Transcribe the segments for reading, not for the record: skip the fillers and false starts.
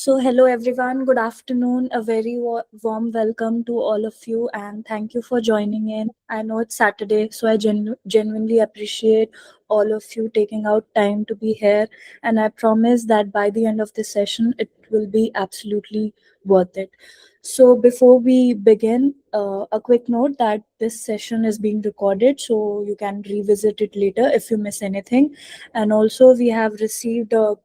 Hello everyone, good afternoon. A very warm welcome to all of you, and thank you for joining in. I know it's Saturday, so I genuinely appreciate all of you taking out time to be here. And I promise that by the end of this session, it will be absolutely worth it. So, before we begin, a quick note that this session is being recorded, so you can revisit it later if you miss anything. And also, we have received a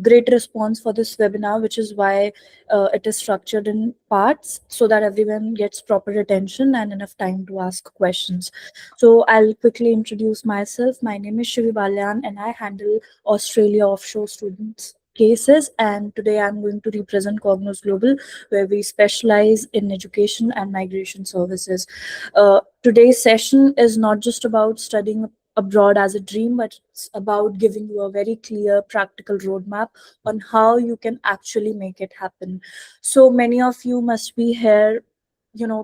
great response for this webinar, which is why it is structured in parts so that everyone gets proper attention and enough time to ask questions. So I'll quickly introduce myself. My name is Shivi Balyan and I handle Australia offshore students cases, and today I'm going to represent Cognos Global, where we specialize in education and migration services. Today's session is not just about studying abroad as a dream, but it's about giving you a very clear, practical roadmap on how you can actually make it happen. So many of you must be here,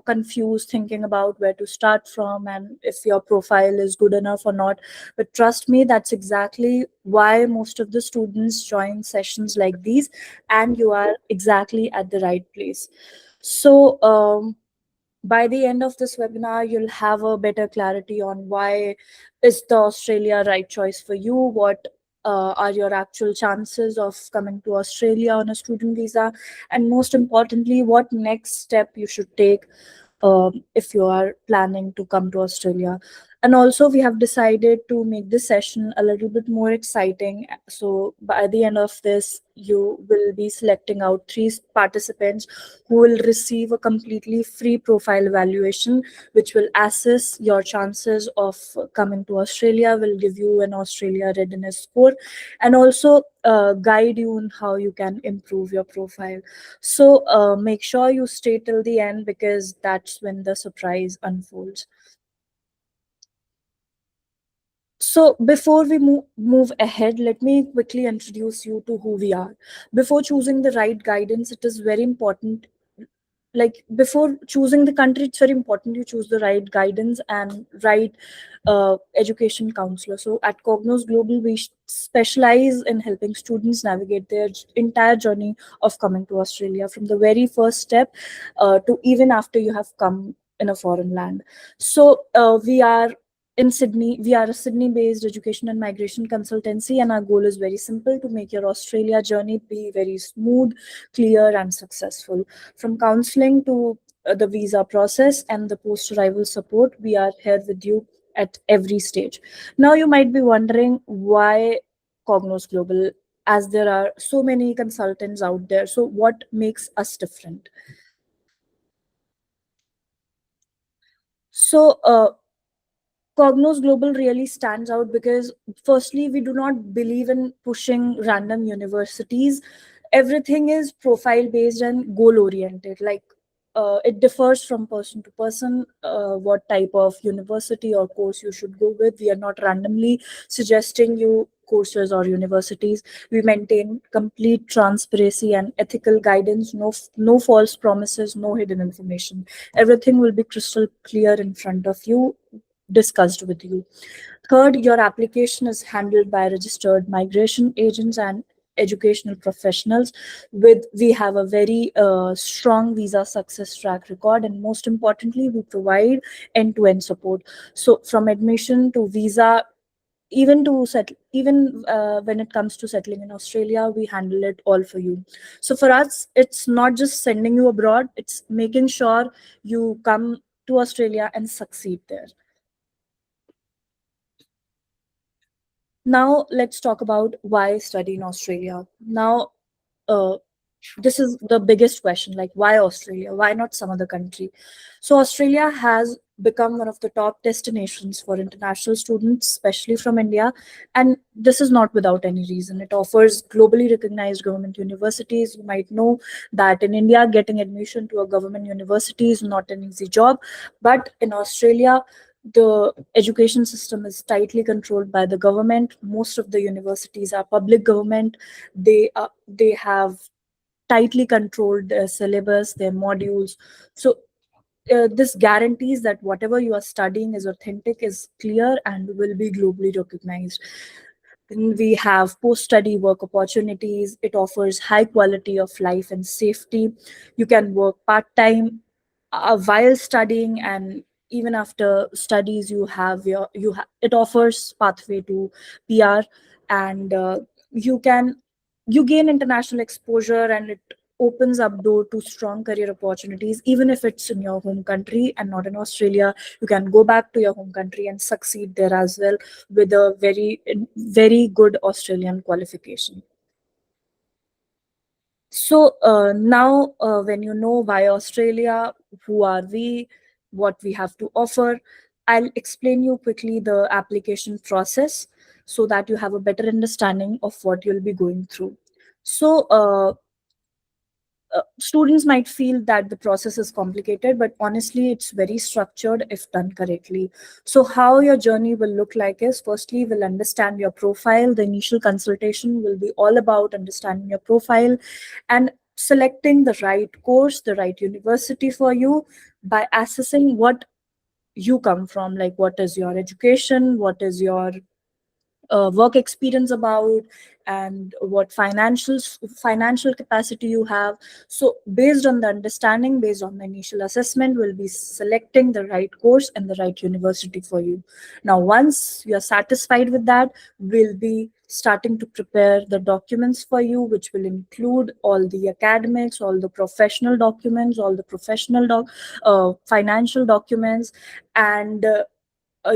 confused, thinking about where to start from and if your profile is good enough or not. But trust me, that's exactly why most of the students join sessions like these, and you are exactly at the right place. So, by the end of this webinar, you'll have a better clarity on why is the Australia right choice for you, what are your actual chances of coming to Australia on a student visa, and most importantly, what next step you should take if you are planning to come to Australia. And also, we have decided to make this session a little bit more exciting. So, by the end of this, you will be selecting out three participants who will receive a completely free profile evaluation, which will assess your chances of coming to Australia, will give you an Australia readiness score, and also guide you on how you can improve your profile. So make sure you stay till the end because that's when the surprise unfolds. So before we move ahead, let me quickly introduce you to who we are. Before choosing the right guidance, it is very important, like before choosing the country, it's very important you choose the right guidance and right education counselor. So at Cognos Global, we specialize in helping students navigate their entire journey of coming to Australia, from the very first step to even after you have come in a foreign land. So we are in Sydney. We are a Sydney based education and migration consultancy, and our goal is very simple: to make your Australia journey be very smooth, clear, and successful. From counseling to the visa process and the post arrival support, we are here with you at every stage. Now, you might be wondering why Cognos Global, as there are so many consultants out there. So, what makes us different? So, Cognos Global really stands out because, firstly, we do not believe in pushing random universities. Everything is profile based and goal oriented. Like, it differs from person to person what type of university or course you should go with. We are not randomly suggesting you courses or universities. We maintain complete transparency and ethical guidance. No false promises, no hidden information. Everything will be crystal clear in front of you, discussed with you. Third, your application is handled by registered migration agents and educational professionals. With We have a very strong visa success track record, and most importantly, we provide end-to-end support. So from admission to visa, even to settle, even when it comes to settling in Australia, we handle it all for you. So for us, it's not just sending you abroad; it's making sure you come to Australia and succeed there. Now let's talk about why study in Australia. Now, uh, this is the biggest question, like why Australia? Why not some other country? So Australia has become one of the top destinations for international students, especially from India. And this is not without any reason. It offers globally recognized government universities. You might know that in India, getting admission to a government university is not an easy job. But in Australia, the education system is tightly controlled by the government. Most of the universities are public government. They have tightly controlled their syllabus, their modules. So this guarantees that whatever you are studying is authentic, is clear, and will be globally recognized. Then we have post-study work opportunities. It offers high quality of life and safety. You can work part-time while studying, and even after studies you have it offers pathway to PR, and you can you gain international exposure, and it opens up door to strong career opportunities. Even if it's in your home country and not in Australia, you can go back to your home country and succeed there as well with a very good Australian qualification. So now, when you know why Australia, who are we, what we have to offer, I'll explain you quickly the application process so that you have a better understanding of what you'll be going through. So, students might feel that the process is complicated, but honestly, it's very structured if done correctly. So, how your journey will look like is, firstly, we'll understand your profile. The initial consultation will be all about understanding your profile and selecting the right course, the right university for you by assessing what you come from, like what is your education, what is your work experience about, and what financial capacity you have. So based on the understanding, based on the initial assessment, we'll be selecting the right course and the right university for you. Now once you're satisfied with that, we'll be starting to prepare the documents for you, which will include all the academics, all the professional documents, all the financial documents, and uh,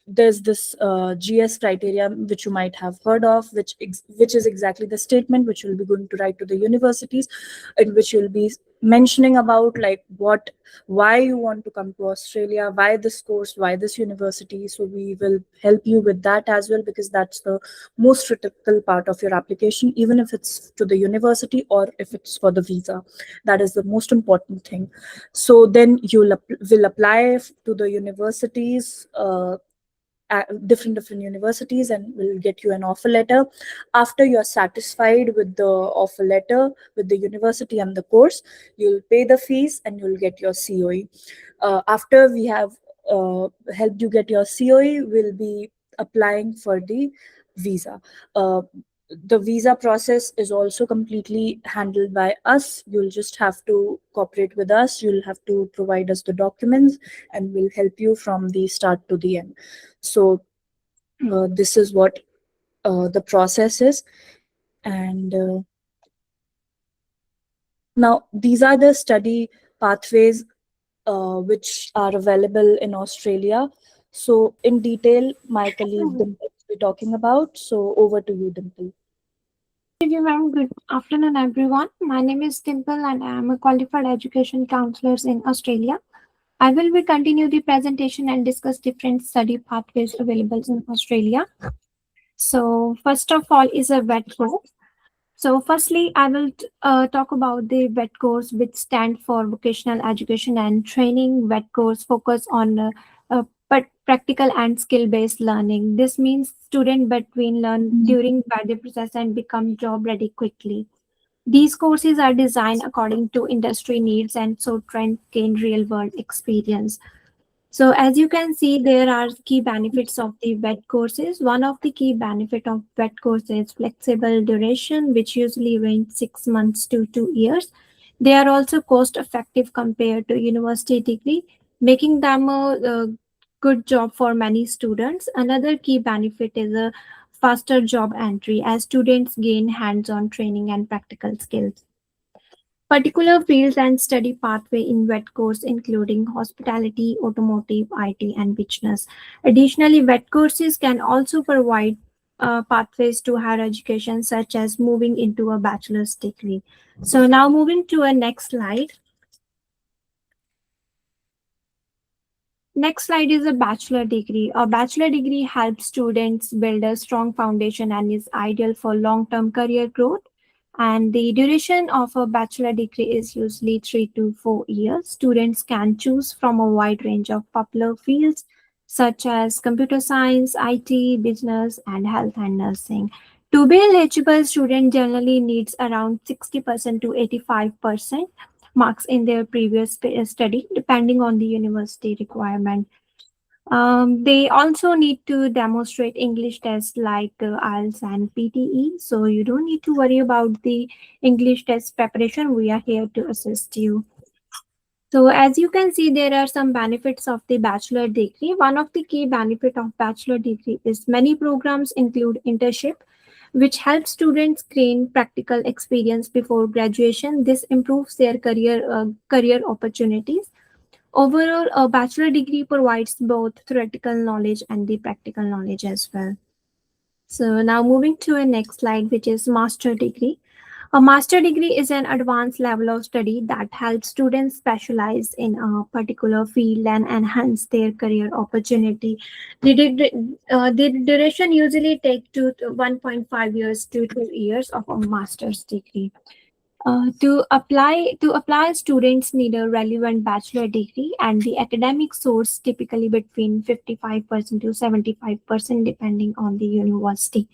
there's this GS criteria which you might have heard of, which is exactly the statement which you'll be going to write to the universities, in which you'll be mentioning about like why you want to come to Australia, why this course, why this university. So we will help you with that as well, because that's the most critical part of your application, even if it's to the university or if it's for the visa. That is the most important thing. So then will apply to the universities, at different universities, and will get you an offer letter. After you're satisfied with the offer letter, with the university and the course, you'll pay the fees and you'll get your COE. After we have helped you get your COE, we'll be applying for the visa. The visa process is also completely handled by us. You'll just have to cooperate with us. You'll have to provide us the documents, and we'll help you from the start to the end. So this is what the process is. And now these are the study pathways which are available in Australia. So in detail, my colleague Dimple will be talking about. So over to you, Dimple. Thank you, ma'am. Good afternoon, everyone. My name is Dimple, and I am a qualified education counselor in Australia. I will be continue the presentation and discuss different study pathways available in Australia. So, first of all, is a VET course. So, firstly, I will talk about the VET course, which stand for Vocational Education and Training. VET course focus on but practical and skill-based learning. This means student between learn during the process and become job ready quickly. These courses are designed according to industry needs and so trend gain real world experience. So as you can see, there are key benefits of the VET courses. One of the key benefit of VET courses is flexible duration, which usually range 6 months to 2 years. They are also cost effective compared to university degree, making them a good job for many students. Another key benefit is a faster job entry as students gain hands-on training and practical skills. Particular fields and study pathway in VET course including hospitality, automotive, IT, and business. Additionally, VET courses can also provide pathways to higher education, such as moving into a bachelor's degree. So now moving to a next slide. Next slide is a bachelor degree. A bachelor degree helps students build a strong foundation and is ideal for long-term career growth. And the duration of a bachelor degree is usually 3 to 4 years. Students can choose from a wide range of popular fields such as computer science, IT, business, and health and nursing. To be eligible, student generally needs around 60% to 85% marks in their previous study, depending on the university requirement. They also need to demonstrate English tests like IELTS and PTE. So you don't need to worry about the English test preparation. We are here to assist you. So as you can see, there are some benefits of the bachelor degree. One of the key benefit of bachelor degree is many programs include internship, which helps students gain practical experience before graduation. This improves their career opportunities. Overall, a bachelor degree provides both theoretical knowledge and the practical knowledge as well. So now moving to a next slide, which is master degree. A master degree is an advanced level of study that helps students specialize in a particular field and enhance their career opportunity. The duration usually take 1.5 years to 2 years of a master's degree. To apply, students need a relevant bachelor degree, and the academic source typically between 55% to 75% depending on the university.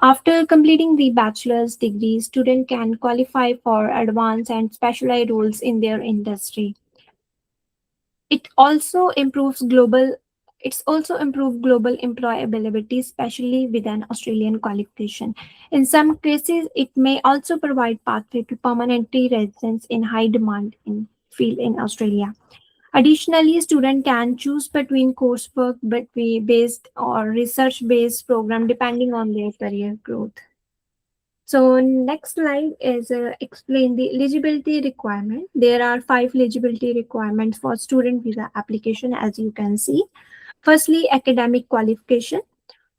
After completing the bachelor's degree, student can qualify for advanced and specialized roles in their industry. It also improves global it's also improved global employability, especially with an Australian qualification. In some cases, it may also provide pathway to permanent residence in high demand in field in Australia. Additionally, student can choose between coursework based or research based program depending on their career growth. So next slide is explain the eligibility requirement. There are 5 eligibility requirements for student visa application, as you can see. Firstly, academic qualification.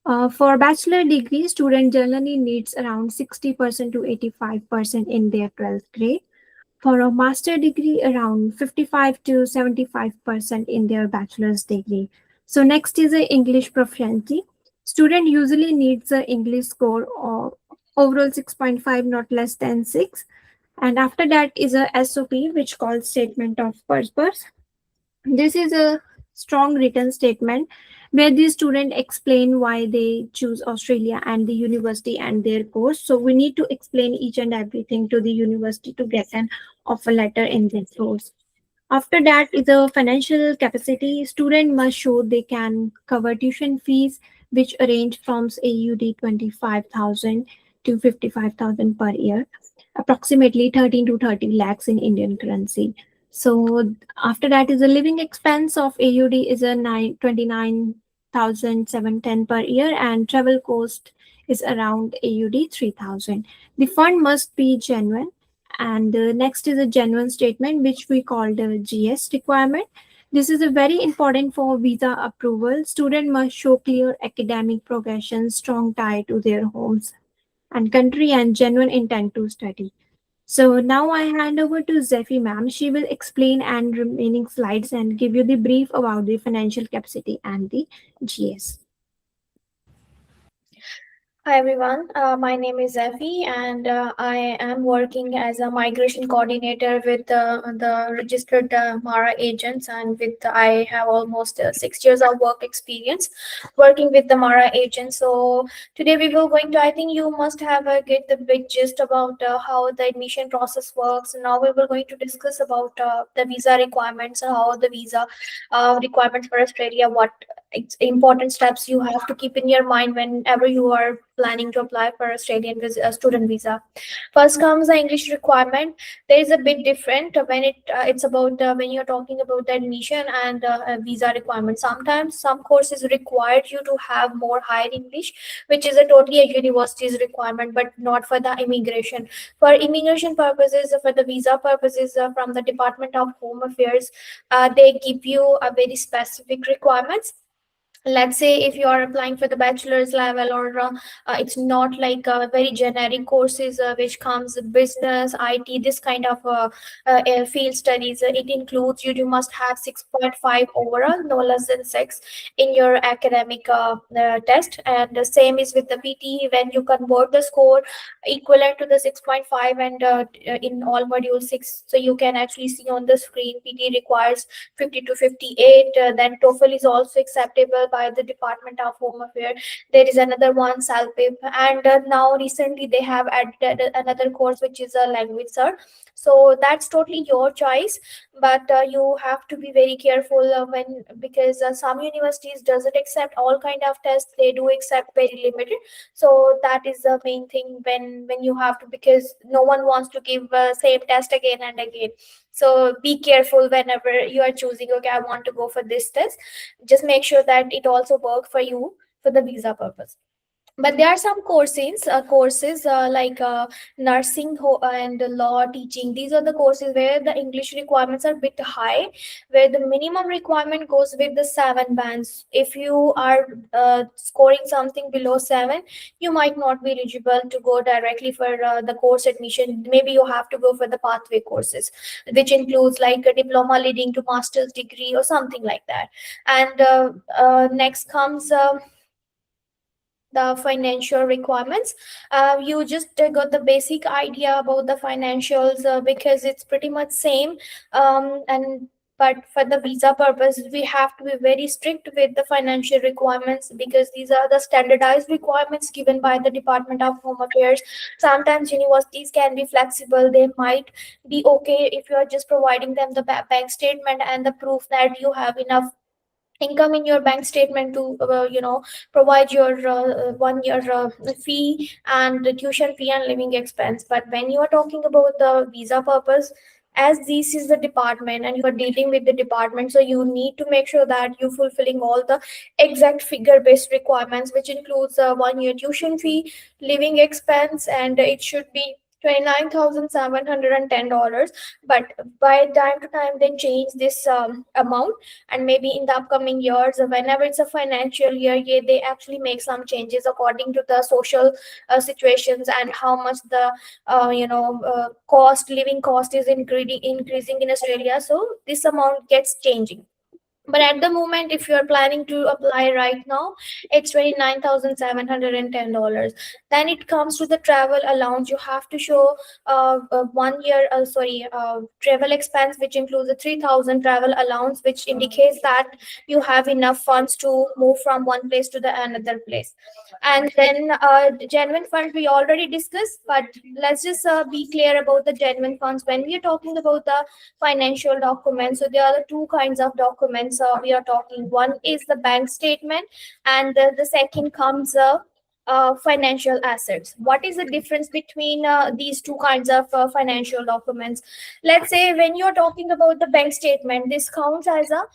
For bachelor degree, student generally needs around 60% to 85% in their 12th grade. For a master degree, around 55 to 75% in their bachelor's degree. So next is a English proficiency. Student usually needs an English score of overall 6.5, not less than 6. And after that is a SOP, which calls statement of purpose. This is a strong written statement where the student explain why they choose Australia and the university and their course. So we need to explain each and everything to the university to get an offer letter in this course. After that is a financial capacity. Student must show they can cover tuition fees, which range from AUD 25,000 to 55,000 per year, approximately 13 to 30 lakhs in Indian currency. So after that is a living expense of AUD is a 29,710 per year, and travel cost is around AUD 3,000. The fund must be genuine. And next is a genuine statement, which we call the GS requirement. This is a very important for visa approval. Student must show clear academic progression, strong tie to their homes and country, and genuine intent to study. So now I hand over to Zephy ma'am. She will explain and remaining slides and give you the brief about the financial capacity and the GS. Hi everyone, my name is Effie and I am working as a migration coordinator with the registered Mara agents, and with I have almost 6 years of work experience working with the Mara agents. So today we will going to, I think you must have get the big gist about how the admission process works. Now we will going to discuss about the visa requirements and how the visa requirements for Australia, what important steps you have to keep in your mind whenever you are planning to apply for Australian student visa. First comes the English requirement. There is a bit different when it's about when you're talking about the admission and visa requirement. Sometimes some courses require you to have more higher English, which is a totally a university's requirement, but not for the immigration. For immigration purposes, for the visa purposes, from the Department of Home Affairs, they give you a very specific requirements. Let's say if you are applying for the bachelor's level, or it's not like very generic courses which comes with business, IT, this kind of field studies. It includes you must have 6.5 overall, no less than 6 in your academic test. And the same is with the PT. When you convert the score equivalent to the 6.5 and in all module 6, so you can actually see on the screen PT requires 50 to 58. Then TOEFL is also acceptable, by the Department of Home Affairs. There is another one, SALPIP, and now recently they have added another course which is a language cert. So that's totally your choice, but you have to be very careful when, because some universities doesn't accept all kind of tests, they do accept very limited. So that is the main thing when you have to, because no one wants to give same test again and again. So be careful whenever you are choosing, okay, I want to go for this test, just make sure that it also work for you for the visa purpose. But there are some courses like nursing and law teaching. These are the courses where the English requirements are a bit high, where the minimum requirement goes with the 7 bands. If you are scoring something below 7, you might not be eligible to go directly for the course admission. Maybe you have to go for the pathway courses, which includes like a diploma leading to master's degree or something like that. And next comes the financial requirements. You just got the basic idea about the financials, because it's pretty much same. And but for the visa purpose, we have to be very strict with the financial requirements, because these are the standardized requirements given by the Department of Home Affairs. Sometimes universities can be flexible. They might be okay if you are just providing them the bank statement and the proof that you have enough income in your bank statement to provide your 1 year fee and the tuition fee and living expense. But when you are talking about the visa purpose, as this is the department and you are dealing with the department, so you need to make sure that you're fulfilling all the exact figure based requirements, which includes 1 year tuition fee, living expense, and it should be $29,710. But by time to time they change this amount, and maybe in the upcoming years, whenever it's a financial year, yeah, they actually make some changes according to the social situations and how much the living cost is increasing in Australia. So this amount gets changing. But at the moment, if you are planning to apply right now, it's $29,710. Then it comes to the travel allowance. You have to show 1 year, travel expense, which includes a 3,000 travel allowance, which indicates that you have enough funds to move from one place to the another place. And then the genuine funds we already discussed, but let's just be clear about the genuine funds. When we are talking about the financial documents, so there are two kinds of documents we are talking. One is the bank statement, and the second comes financial assets. What is the difference between these two kinds of financial documents? Let's say when you're talking about the bank statement, this counts as a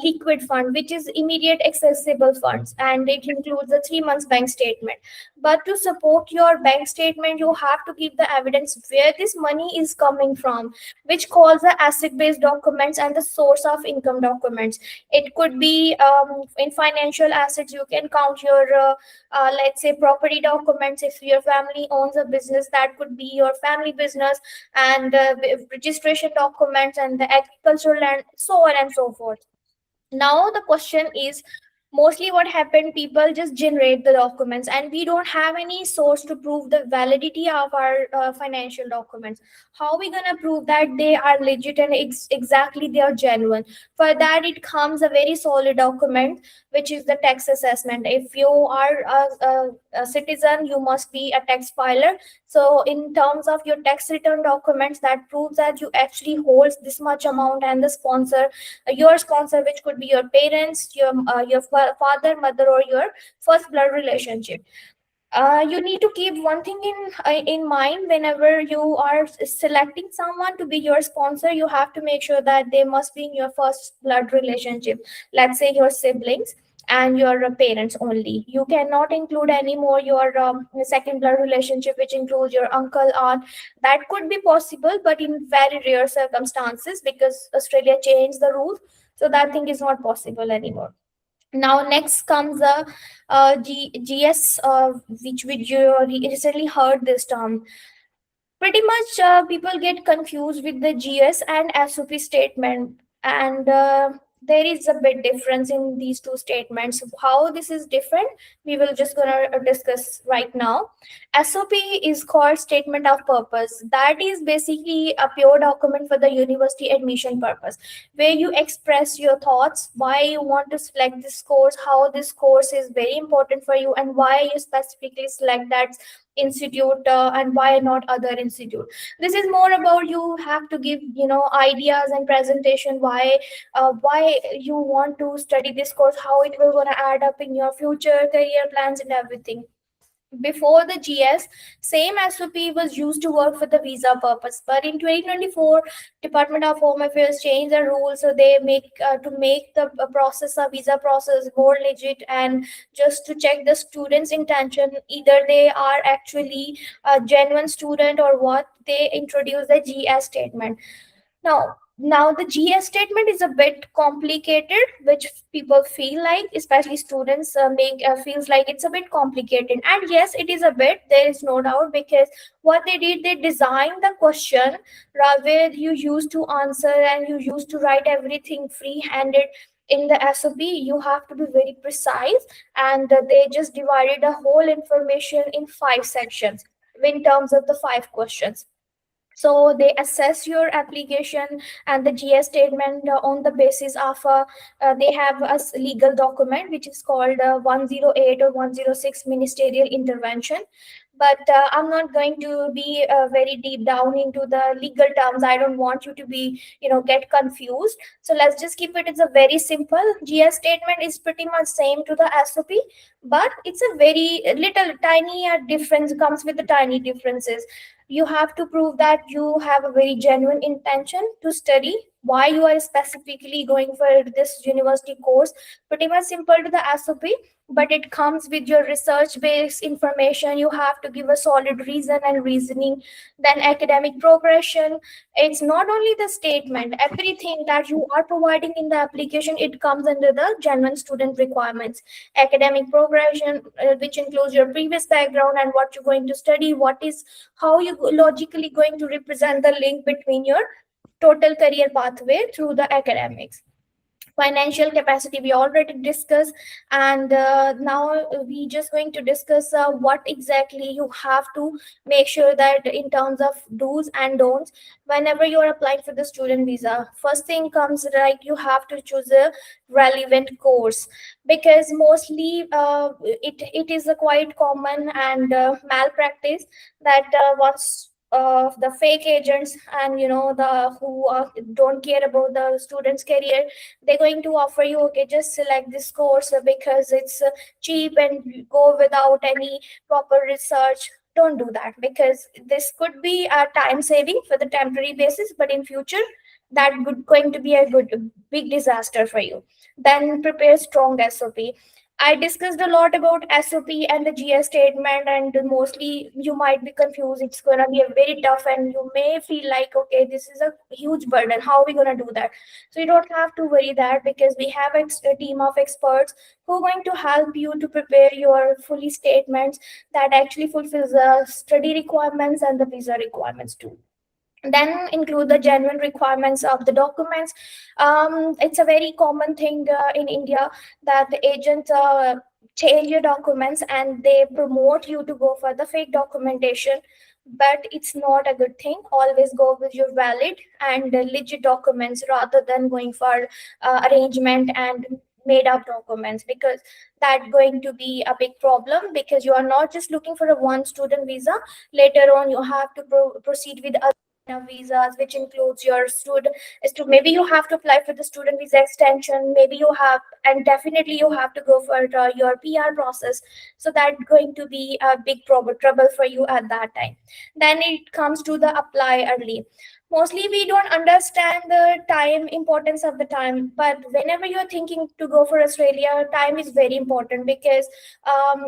liquid fund, which is immediate accessible funds, and it includes a 3 months bank statement. But to support your bank statement, you have to give the evidence where this money is coming from, which calls the asset based documents and the source of income documents. It could be in financial assets, you can count your let's say property documents. If your family owns a business, that could be your family business, and registration documents and the agricultural land, so on and so forth. Now the question is, mostly what happened, people just generate the documents and we don't have any source to prove the validity of our financial documents. How are we going to prove that they are legit and exactly they are genuine? For that, it comes a very solid document, which is the tax assessment. If you are a citizen, you must be a tax filer. So in terms of your tax return documents, that proves that you actually hold this much amount, and the sponsor, your sponsor, which could be your parents, your father, mother, or your first blood relationship. You need to keep one thing in mind whenever you are selecting someone to be your sponsor. You have to make sure that they must be in your first blood relationship. Let's say your siblings and your parents only. You cannot include anymore your second blood relationship, which includes your uncle, aunt. That could be possible, but in very rare circumstances, because Australia changed the rules, so that thing is not possible anymore. Now next comes the GS, which you recently heard this term. Pretty much people get confused with the GS and SOP statement, and there is a bit difference in these two statements. How this is different, we will just gonna discuss right now. SOP is called statement of purpose. That is basically a pure document for the university admission purpose, where you express your thoughts, why you want to select this course, how this course is very important for you, and why you specifically select that institute, and why not other institute. This is more about you have to give, ideas and presentation, why you want to study this course, how it will gonna add up in your future career plans and everything. Before the GS, same SOP was used to work for the visa purpose, but in 2024, Department of Home Affairs changed the rules, so they make to make the process of visa process more legit, and just to check the students' intention, either they are actually a genuine student or what. They introduce the GS statement. Now the GS statement is a bit complicated, which people feel like, especially students, make feels like it's a bit complicated. And yes, it is a bit. There is no doubt, because what they did, they designed the question where you used to answer and you used to write everything free-handed. In the SOP, you have to be very precise, and they just divided the whole information in 5 sections in terms of the 5 questions. So they assess your application and the GS statement on the basis of they have a legal document which is called 108 or 106 ministerial intervention. But I'm not going to be very deep down into the legal terms. I don't want you to be, get confused. So let's just keep it. It's a very simple GS statement. Is pretty much same to the SOP, but it's a very little tiny difference, comes with the tiny differences. You have to prove that you have a very genuine intention to study, why you are specifically going for this university course. Pretty much simple to the SOP, but it comes with your research based information. You have to give a solid reason and reasoning. Then academic progression, it's not only the statement, everything that you are providing in the application, it comes under the genuine student requirements. Academic progression, which includes your previous background and what you're going to study, how you logically going to represent the link between your total career pathway through the academics. Financial capacity we already discussed, and now we just going to discuss what exactly you have to make sure that in terms of do's and don'ts whenever you are applying for the student visa. First thing comes, like, you have to choose a relevant course, because mostly it is a quite common and malpractice that once the fake agents and the who don't care about the student's career, they're going to offer you, okay, just select this course because it's cheap and go without any proper research. Don't do that, because this could be a time saving for the temporary basis, but in future that could going to be a good big disaster for you. Then prepare strong SOP. I discussed a lot about SOP and the GS statement, and mostly you might be confused. It's going to be a very tough, and you may feel like, okay, this is a huge burden. How are we going to do that? So you don't have to worry that, because we have a team of experts who are going to help you to prepare your fully statements that actually fulfills the study requirements and the visa requirements too. Then include the genuine requirements of the documents. It's a very common thing in India that the agents change your documents and they promote you to go for the fake documentation, but it's not a good thing. Always go with your valid and legit documents rather than going for arrangement and made up documents, because that's going to be a big problem, because you are not just looking for a one student visa. Later on you have to proceed with other visas, which includes your student. Maybe you have to apply for the student visa extension. Maybe you have, and definitely you have to go for your PR process. So that's going to be a big trouble for you at that time. Then it comes to the apply early. Mostly we don't understand the time importance of the time, but whenever you're thinking to go for Australia, time is very important, because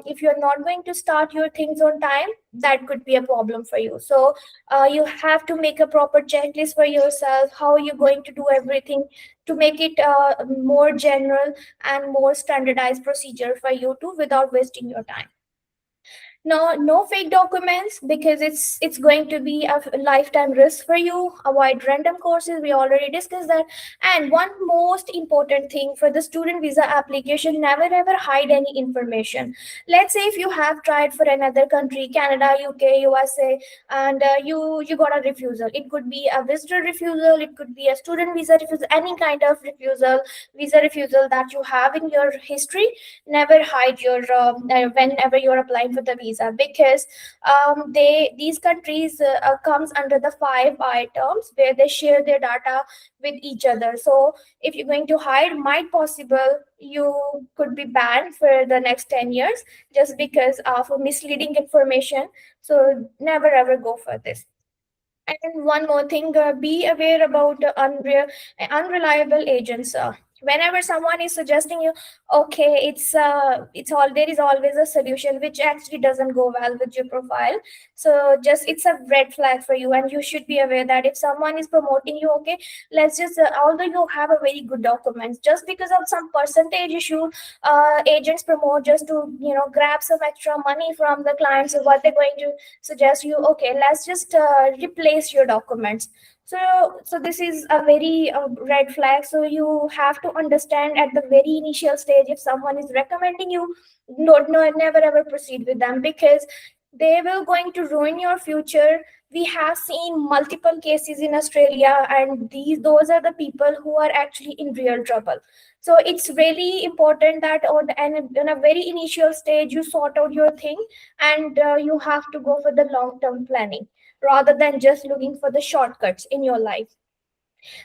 if you're not going to start your things on time, that could be a problem for you. So you have to make a proper checklist for yourself, how you're going to do everything to make it more general and more standardized procedure for you too, without wasting your time. No fake documents, because it's going to be a lifetime risk for you. Avoid random courses, we already discussed that. And one most important thing for the student visa application, never ever hide any information. Let's say if you have tried for another country, Canada, UK, USA, and you got a refusal. It could be a visitor refusal, it could be a student visa refusal, any kind of refusal, visa refusal that you have in your history. Never hide your whenever you're applying for the visa, because these countries comes under the 5 items, where they share their data with each other. So if you're going to hide, might possible you could be banned for the next 10 years just because of misleading information. So never ever go for this. And one more thing, be aware about unreliable agents. Whenever someone is suggesting you, okay, it's all, there is always a solution which actually doesn't go well with your profile. So just, it's a red flag for you, and you should be aware that if someone is promoting you, okay, let's just although you have a very good documents, just because of some percentage issue, agents promote just to grab some extra money from the clients. So what they're going to suggest you, okay, let's just replace your documents. So this is a very red flag. So you have to understand at the very initial stage, if someone is recommending you, no, never ever proceed with them, because they will going to ruin your future. We have seen multiple cases in Australia, and those are the people who are actually in real trouble. So it's really important that on a very initial stage, you sort out your thing, and you have to go for the long term planning rather than just looking for the shortcuts in your life.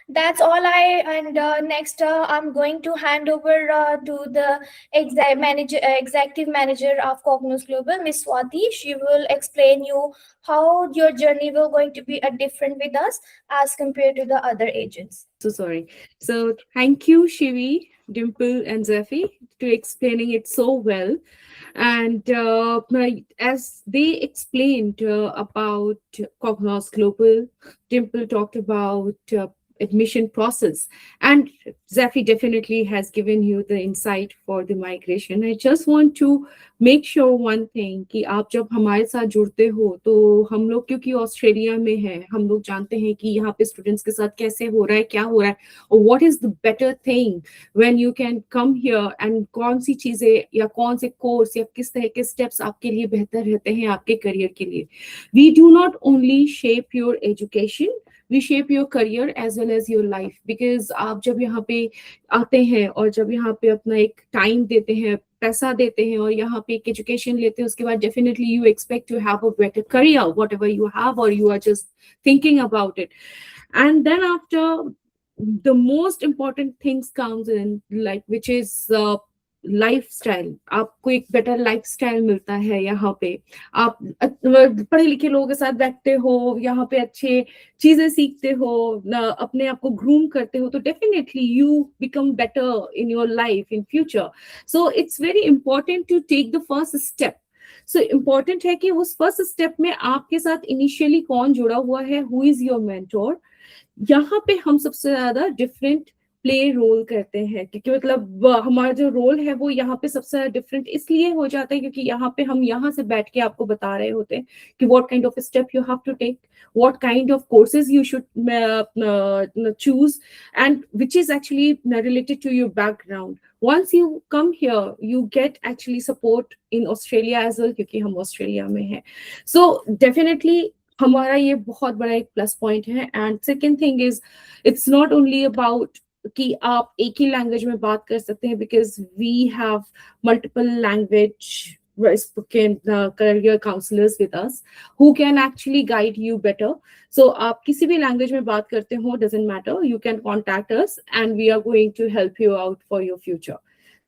That's all I. And next, I'm going to hand over to the executive manager of Cognos Global, Miss Swati. She will explain you how your journey will going to be different with us as compared to the other agents. So sorry. So thank you, Shivi, Dimple, and Zephy, to explaining it so well. And as they explained about Cognos Global, Dimple talked about admission process, and Zephy definitely has given you the insight for the migration. I just want to make sure one thing कि आप जब हमारे साथ जुड़ते हो तो हम लोग क्योंकि ऑस्ट्रेलिया में हैं, हम लोग जानते हैं कि यहाँ पे स्टूडेंट्स के साथ कैसे हो रहा है, क्या हो रहा है, और what is the better thing when you can come here and कौन सी चीजें या कौन से कोर्स या किस तरह के स्टेप्स आपके लिए बेहतर रहते हैं आपके करियर के लिए. We do not only shape your education, we shape your career as well as your life, because आप जब यहाँ पे आते हैं और जब यहाँ पे अपना एक टाइम देते हैं, पैसा देते हैं और यहाँ पे एक एजुकेशन लेते हैं, उसके बाद definitely you expect to have a better career, whatever you have, or you are just thinking about it. And then after, the most important things comes in, like, which is lifestyle. आपको एक better lifestyle मिलता है यहाँ पे. आप पढ़े लिखे लोगों के साथ बैठते हो, यहाँ पे अच्छे चीजें सीखते हो, अपने आप को ग्रूम करते हो, तो definitely you become better in your life in future. So it's very important to take the first step. So important है कि उस फर्स्ट स्टेप में आपके साथ इनिशियली कौन जुड़ा हुआ है, हु इज योर मेंटोर. यहाँ पे हम सबसे ज्यादा डिफरेंट प्ले रोल करते हैं, क्योंकि मतलब हमारा जो रोल है वो यहाँ पे सबसे डिफरेंट इसलिए हो जाता है क्योंकि यहाँ पे हम यहाँ से बैठ के आपको बता रहे होते हैं कि what kind of step you have to take, what kind of courses you should choose, and which is actually related to your background. Once you come here, you get actually support in Australia as well, क्योंकि हम Australia में हैं. So definitely हमारा ये बहुत बड़ा एक plus point है. And second thing is, it's not only about कि आप एक ही लैंग्वेज में बात कर सकते हैं, because we have multiple language spoken career counselors with us who can actually guide you better. So आप किसी भी लैंग्वेज में बात करते हो, doesn't matter, you can contact us and we are going to help you out for your future.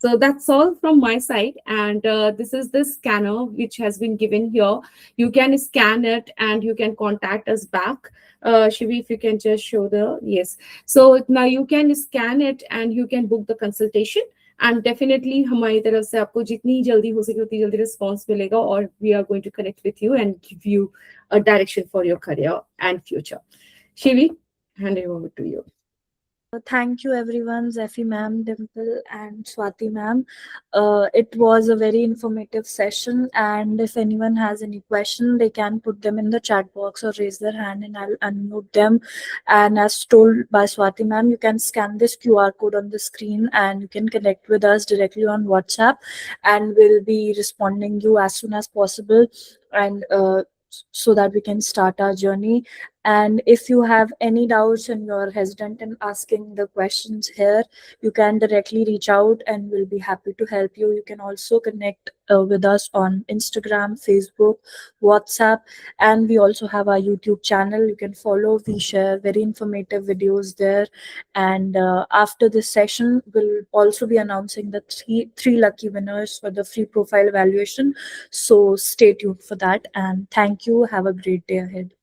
So that's all from my side, and this is the scanner which has been given here. You can scan it and you can contact us back. Shivi, if you can just show the, yes. So now you can scan it and you can book the consultation, and definitely हमारी तरफ से आपको जितनी जल्दी हो सके उतनी जल्दी रिस्पॉन्स मिलेगा, और we are going to connect with you and give you a direction for your career and future. Shivi, hand it over to you. Thank you everyone, Zephy ma'am, Dimple and Swati ma'am. It was a very informative session, and if anyone has any question, they can put them in the chat box or raise their hand and I'll unmute them. And as told by Swati ma'am, you can scan this QR code on the screen and you can connect with us directly on WhatsApp, and we'll be responding you as soon as possible, and so that we can start our journey. And if you have any doubts and you're hesitant in asking the questions here, you can directly reach out and we'll be happy to help you. You can also connect with us on Instagram, Facebook, WhatsApp, and we also have our YouTube channel. You can follow. We share very informative videos there. And after this session, we'll also be announcing the three lucky winners for the free profile evaluation. So stay tuned for that. And thank you. Have a great day ahead.